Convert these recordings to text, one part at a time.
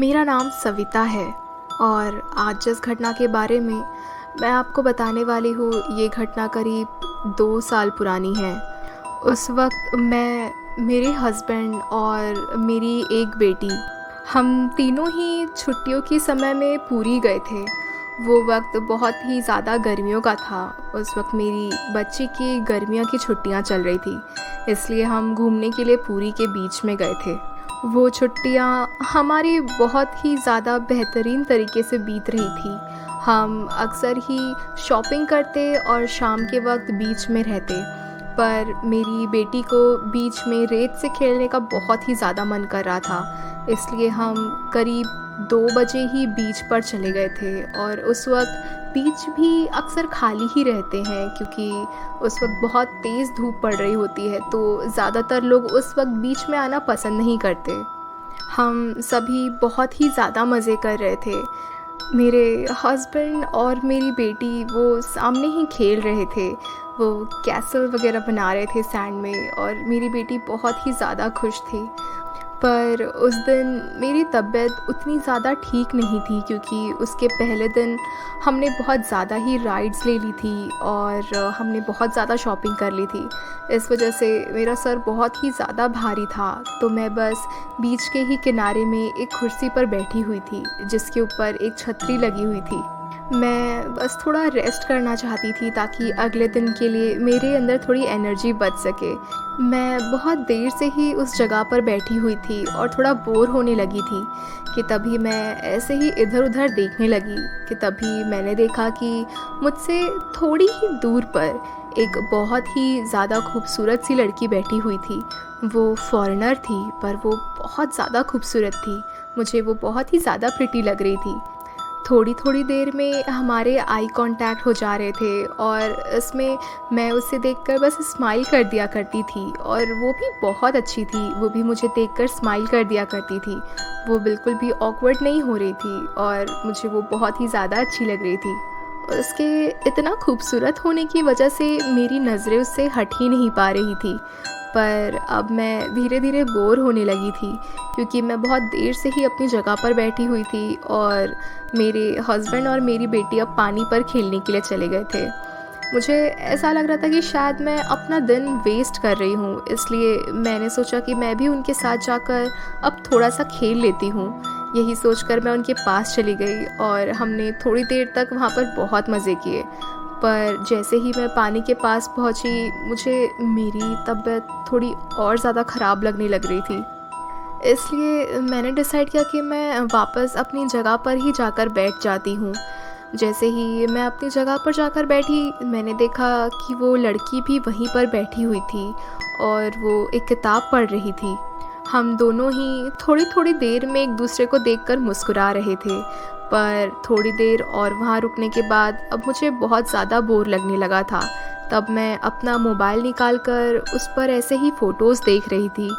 मेरा नाम सविता है और आज जिस घटना के बारे में मैं आपको बताने वाली हूँ ये घटना करीब 2 साल पुरानी है। उस वक्त मैं, मेरे हस्बैंड और मेरी एक बेटी, हम तीनों ही छुट्टियों के समय में पुरी गए थे। वो वक्त बहुत ही ज़्यादा गर्मियों का था। उस वक्त मेरी बच्ची की गर्मियों की छुट्टियां चल रही थी, इसलिए हम घूमने के लिए पुरी के बीच में गए थे। वो छुट्टियां हमारी बहुत ही ज़्यादा बेहतरीन तरीके से बीत रही थी। हम अक्सर ही शॉपिंग करते और शाम के वक्त बीच में रहते, पर मेरी बेटी को बीच में रेत से खेलने का बहुत ही ज़्यादा मन कर रहा था, इसलिए हम करीब 2 बजे ही बीच पर चले गए थे। और उस वक्त बीच भी अक्सर खाली ही रहते हैं क्योंकि उस वक्त बहुत तेज़ धूप पड़ रही होती है, तो ज़्यादातर लोग उस वक्त बीच में आना पसंद नहीं करते। हम सभी बहुत ही ज़्यादा मज़े कर रहे थे। मेरे हस्बैंड और मेरी बेटी वो सामने ही खेल रहे थे, वो कैसल वगैरह बना रहे थे सैंड में, और मेरी बेटी बहुत ही ज़्यादा खुश थी। पर उस दिन मेरी तबीयत उतनी ज़्यादा ठीक नहीं थी क्योंकि उसके पहले दिन हमने बहुत ज़्यादा ही राइड्स ले ली थी और हमने बहुत ज़्यादा शॉपिंग कर ली थी। इस वजह से मेरा सर बहुत ही ज़्यादा भारी था, तो मैं बस बीच के ही किनारे में एक कुर्सी पर बैठी हुई थी जिसके ऊपर एक छतरी लगी हुई थी। मैं बस थोड़ा रेस्ट करना चाहती थी ताकि अगले दिन के लिए मेरे अंदर थोड़ी एनर्जी बच सके। मैं बहुत देर से ही उस जगह पर बैठी हुई थी और थोड़ा बोर होने लगी थी कि तभी मैं ऐसे ही इधर उधर देखने लगी कि तभी मैंने देखा कि मुझसे थोड़ी ही दूर पर एक बहुत ही ज़्यादा खूबसूरत सी लड़की बैठी हुई थी। वो फॉरेनर थी, पर वो बहुत ज़्यादा खूबसूरत थी। मुझे वो बहुत ही ज़्यादा प्रिटी लग रही थी। थोड़ी थोड़ी देर में हमारे आई कांटेक्ट हो जा रहे थे और इसमें मैं उसे देखकर बस स्माइल कर दिया करती थी, और वो भी बहुत अच्छी थी। वो भी मुझे देखकर स्माइल कर दिया करती थी। वो बिल्कुल भी ऑकवर्ड नहीं हो रही थी और मुझे वो बहुत ही ज़्यादा अच्छी लग रही थी। उसके इतना खूबसूरत होने की वजह से मेरी नज़रें उससे हट ही नहीं पा रही थी। पर अब मैं धीरे धीरे बोर होने लगी थी क्योंकि मैं बहुत देर से ही अपनी जगह पर बैठी हुई थी और मेरे हस्बैंड और मेरी बेटी अब पानी पर खेलने के लिए चले गए थे। मुझे ऐसा लग रहा था कि शायद मैं अपना दिन वेस्ट कर रही हूँ, इसलिए मैंने सोचा कि मैं भी उनके साथ जाकर अब थोड़ा सा खेल लेती हूँ। यही सोचकर मैं उनके पास चली गई और हमने थोड़ी देर तक वहाँ पर बहुत मज़े किए। पर जैसे ही मैं पानी के पास पहुंची, मुझे मेरी तबीयत थोड़ी और ज़्यादा ख़राब लगने लग रही थी। इसलिए मैंने डिसाइड किया कि मैं वापस अपनी जगह पर ही जाकर बैठ जाती हूँ। जैसे ही मैं अपनी जगह पर जाकर बैठी, मैंने देखा कि वो लड़की भी वहीं पर बैठी हुई थी और वो एक किताब पढ़ रही थी। हम दोनों ही थोड़ी थोड़ी देर में एक दूसरे को देखकर मुस्कुरा रहे थे, पर थोड़ी देर और वहाँ रुकने के बाद अब मुझे बहुत ज़्यादा बोर लगने लगा था। तब मैं अपना मोबाइल निकाल कर उस पर ऐसे ही फ़ोटोज़ देख रही थी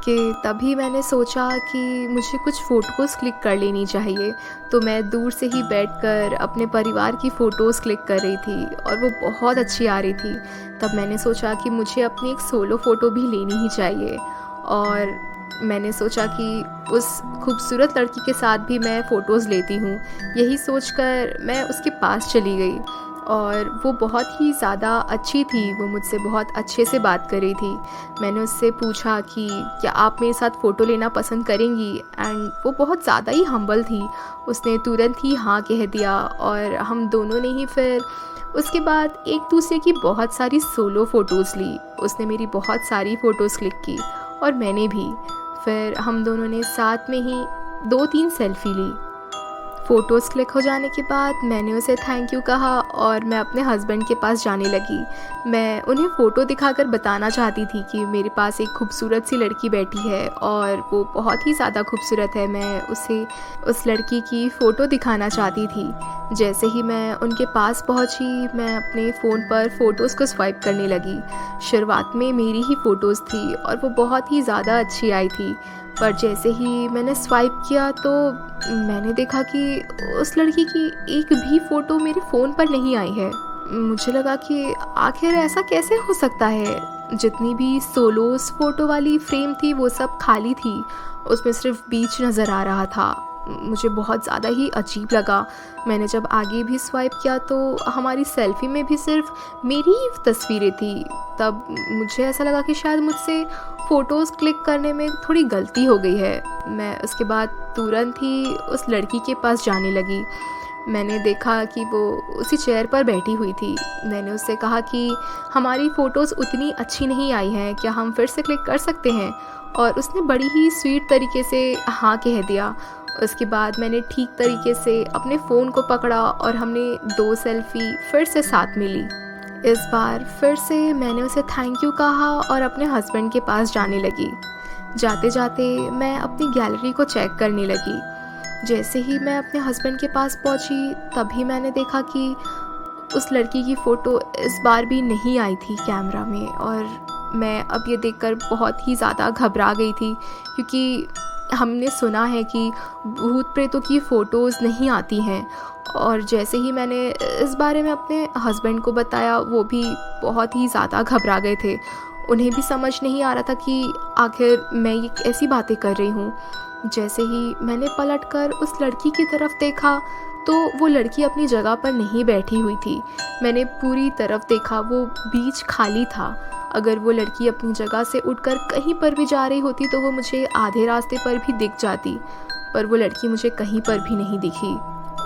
कि तभी मैंने सोचा कि मुझे कुछ फ़ोटोज़ क्लिक कर लेनी चाहिए। तो मैं दूर से ही बैठकर अपने परिवार की फ़ोटोज़ क्लिक कर रही थी और वो बहुत अच्छी आ रही थी। तब मैंने सोचा कि मुझे अपनी एक सोलो फ़ोटो भी लेनी ही चाहिए, और मैंने सोचा कि उस खूबसूरत लड़की के साथ भी मैं फ़ोटोज़ लेती हूँ। यही सोचकर मैं उसके पास चली गई और वो बहुत ही ज़्यादा अच्छी थी। वो मुझसे बहुत अच्छे से बात कर रही थी। मैंने उससे पूछा कि क्या आप मेरे साथ फ़ोटो लेना पसंद करेंगी, एंड वो बहुत ज़्यादा ही हम्बल थी। उसने तुरंत ही हाँ कह दिया और हम दोनों ने ही फिर उसके बाद एक दूसरे की बहुत सारी सोलो फ़ोटोज़ ली। उसने मेरी बहुत सारी फ़ोटोज़ क्लिक की और मैंने भी। फिर हम दोनों ने साथ में ही 2-3 सेल्फ़ी ली। फ़ोटोज़ क्लिक हो जाने के बाद मैंने उसे थैंक यू कहा और मैं अपने हस्बैंड के पास जाने लगी। मैं उन्हें फ़ोटो दिखाकर बताना चाहती थी कि मेरे पास एक खूबसूरत सी लड़की बैठी है और वो बहुत ही ज़्यादा खूबसूरत है। मैं उसे उस लड़की की फ़ोटो दिखाना चाहती थी। जैसे ही मैं उनके पास पहुंची, मैं अपने फ़ोन पर फ़ोटोज़ को स्वाइप करने लगी। शुरुआत में मेरी ही फ़ोटोज़ थी और वो बहुत ही ज़्यादा अच्छी आई थी, पर जैसे ही मैंने स्वाइप किया तो मैंने देखा कि उस लड़की की एक भी फ़ोटो मेरे फ़ोन पर नहीं आई है। मुझे लगा कि आखिर ऐसा कैसे हो सकता है। जितनी भी सोलोस फ़ोटो वाली फ्रेम थी वो सब खाली थी, उसमें सिर्फ बीच नज़र आ रहा था। मुझे बहुत ज़्यादा ही अजीब लगा। मैंने जब आगे भी स्वाइप किया तो हमारी सेल्फ़ी में भी सिर्फ मेरी ही तस्वीरें थी। तब मुझे ऐसा लगा कि शायद मुझसे फ़ोटोज़ क्लिक करने में थोड़ी गलती हो गई है। मैं उसके बाद तुरंत ही उस लड़की के पास जाने लगी। मैंने देखा कि वो उसी चेयर पर बैठी हुई थी। मैंने उससे कहा कि हमारी फ़ोटोज़ उतनी अच्छी नहीं आई हैं, क्या हम फिर से क्लिक कर सकते हैं? और उसने बड़ी ही स्वीट तरीके से हाँ कह दिया। उसके बाद मैंने ठीक तरीके से अपने फ़ोन को पकड़ा और हमने 2 सेल्फ़ी फिर से साथ में ली। इस बार फिर से मैंने उसे थैंक यू कहा और अपने हस्बैंड के पास जाने लगी। जाते जाते मैं अपनी गैलरी को चेक करने लगी। जैसे ही मैं अपने हस्बैंड के पास पहुंची, तभी मैंने देखा कि उस लड़की की फ़ोटो इस बार भी नहीं आई थी कैमरा में। और मैं अब ये देखकर बहुत ही ज़्यादा घबरा गई थी, क्योंकि हमने सुना है कि भूत प्रेतों की फ़ोटोज़ नहीं आती हैं। और जैसे ही मैंने इस बारे में अपने हस्बैंड को बताया, वो भी बहुत ही ज़्यादा घबरा गए थे। उन्हें भी समझ नहीं आ रहा था कि आखिर मैं ये कैसी बातें कर रही हूँ। जैसे ही मैंने पलटकर उस लड़की की तरफ देखा तो वो लड़की अपनी जगह पर नहीं बैठी हुई थी। मैंने पूरी तरफ देखा, वो बीच खाली था। अगर वो लड़की अपनी जगह से उठकर कहीं पर भी जा रही होती तो वो मुझे आधे रास्ते पर भी दिख जाती, पर वो लड़की मुझे कहीं पर भी नहीं दिखी।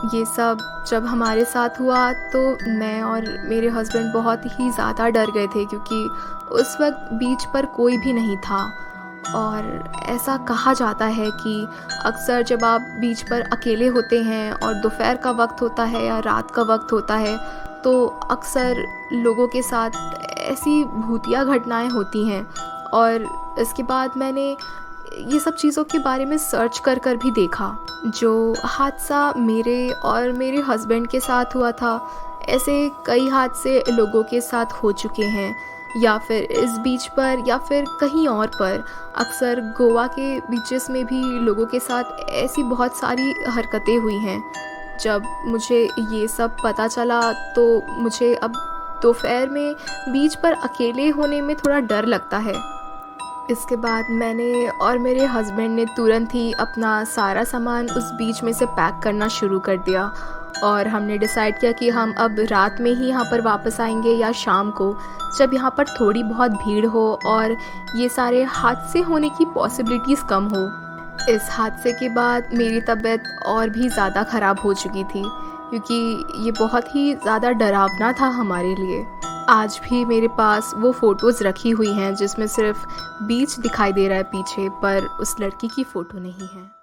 ये सब जब हमारे साथ हुआ तो मैं और मेरे हस्बैंड बहुत ही ज़्यादा डर गए थे, क्योंकि उस वक्त बीच पर कोई भी नहीं था। और ऐसा कहा जाता है कि अक्सर जब आप बीच पर अकेले होते हैं और दोपहर का वक्त होता है या रात का वक्त होता है, तो अक्सर लोगों के साथ ऐसी भूतिया घटनाएं होती हैं। और इसके बाद मैंने ये सब चीज़ों के बारे में सर्च कर भी देखा। जो हादसा मेरे और मेरे हस्बैंड के साथ हुआ था, ऐसे कई हादसे लोगों के साथ हो चुके हैं, या फिर इस बीच पर या फिर कहीं और पर। अक्सर गोवा के बीचेस में भी लोगों के साथ ऐसी बहुत सारी हरकतें हुई हैं। जब मुझे ये सब पता चला तो मुझे अब दोपहर में बीच पर अकेले होने में थोड़ा डर लगता है। इसके बाद मैंने और मेरे हस्बैंड ने तुरंत ही अपना सारा सामान उस बीच में से पैक करना शुरू कर दिया। और हमने डिसाइड किया कि हम अब रात में ही यहाँ पर वापस आएंगे या शाम को, जब यहाँ पर थोड़ी बहुत भीड़ हो और ये सारे हादसे होने की पॉसिबिलिटीज़ कम हो। इस हादसे के बाद मेरी तबीयत और भी ज़्यादा ख़राब हो चुकी थी, क्योंकि ये बहुत ही ज़्यादा डरावना था हमारे लिए। आज भी मेरे पास वो फ़ोटोज़ रखी हुई हैं जिसमें सिर्फ बीच दिखाई दे रहा है पीछे, पर उस लड़की की फ़ोटो नहीं है।